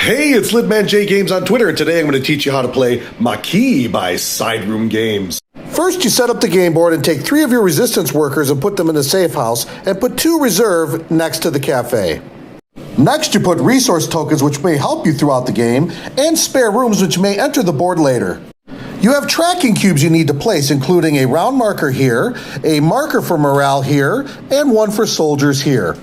Hey, it's Litman J Games on Twitter, and today I'm going to teach you how to play Maquis by Sideroom Games. First, you set up the game board and take 3 of your resistance workers and put them in the safe house, and put 2 reserve next to the cafe. Next, you put resource tokens, which may help you throughout the game, and spare rooms, which may enter the board later. You have tracking cubes you need to place, including a round marker here, a marker for morale here, and one for soldiers here.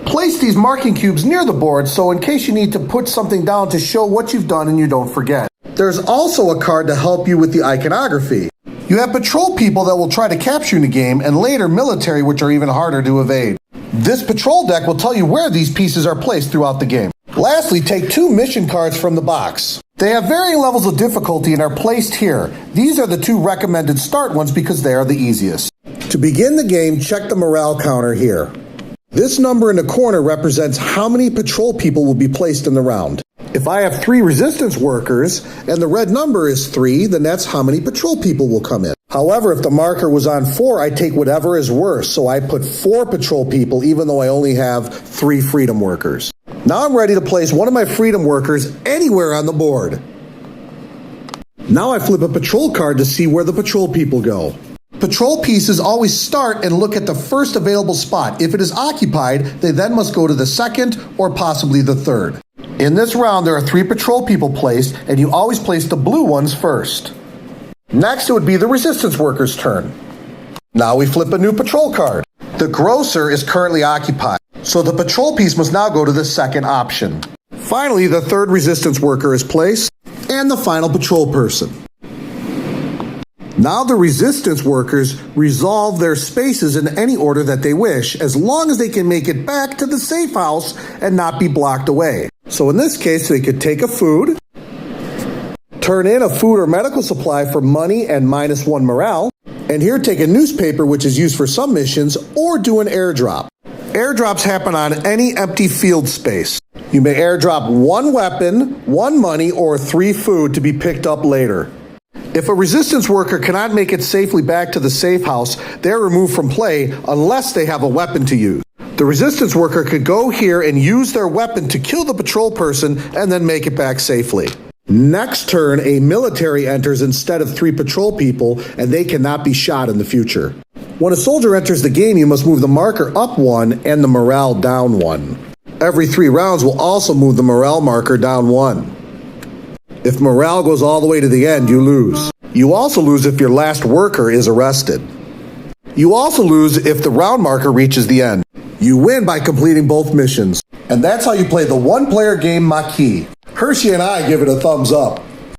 Place these marking cubes near the board so in case you need to put something down to show what you've done and you don't forget. There's also a card to help you with the iconography. You have patrol people that will try to capture you in the game, and later military, which are even harder to evade. This patrol deck will tell you where these pieces are placed throughout the game. Lastly, take 2 mission cards from the box. They have varying levels of difficulty and are placed here. These are the 2 recommended start ones because they are the easiest. To begin the game, check the morale counter here. This number in the corner represents how many patrol people will be placed in the round. If I have 3 resistance workers and the red number is 3, then that's how many patrol people will come in. However, if the marker was on 4, I take whatever is worse, so I put 4 patrol people even though I only have 3 freedom workers. Now I'm ready to place one of my freedom workers anywhere on the board. Now I flip a patrol card to see where the patrol people go. Patrol pieces always start and look at the first available spot. If it is occupied, they then must go to the second or possibly the third. In this round, there are 3 patrol people placed, and you always place the blue ones first. Next, it would be the resistance worker's turn. Now we flip a new patrol card. The grocer is currently occupied, so the patrol piece must now go to the second option. Finally, the 3rd resistance worker is placed, and the final patrol person. Now the resistance workers resolve their spaces in any order that they wish, as long as they can make it back to the safe house and not be blocked away. So in this case, they could take a food, turn in a food or medical supply for money and -1 morale, and here take a newspaper, which is used for some missions, or do an airdrop. Airdrops happen on any empty field space. You may airdrop 1 weapon, 1 money, or 3 food to be picked up later. If a resistance worker cannot make it safely back to the safe house, they are removed from play unless they have a weapon to use. The resistance worker could go here and use their weapon to kill the patrol person and then make it back safely. Next turn, a military enters instead of 3 patrol people, and they cannot be shot in the future. When a soldier enters the game, you must move the marker up 1 and the morale down 1. Every 3 rounds will also move the morale marker down 1. If morale goes all the way to the end, you lose. You also lose if your last worker is arrested. You also lose if the round marker reaches the end. You win by completing both missions. And that's how you play the 1-player game Maquis. Hershey and I give it a thumbs up.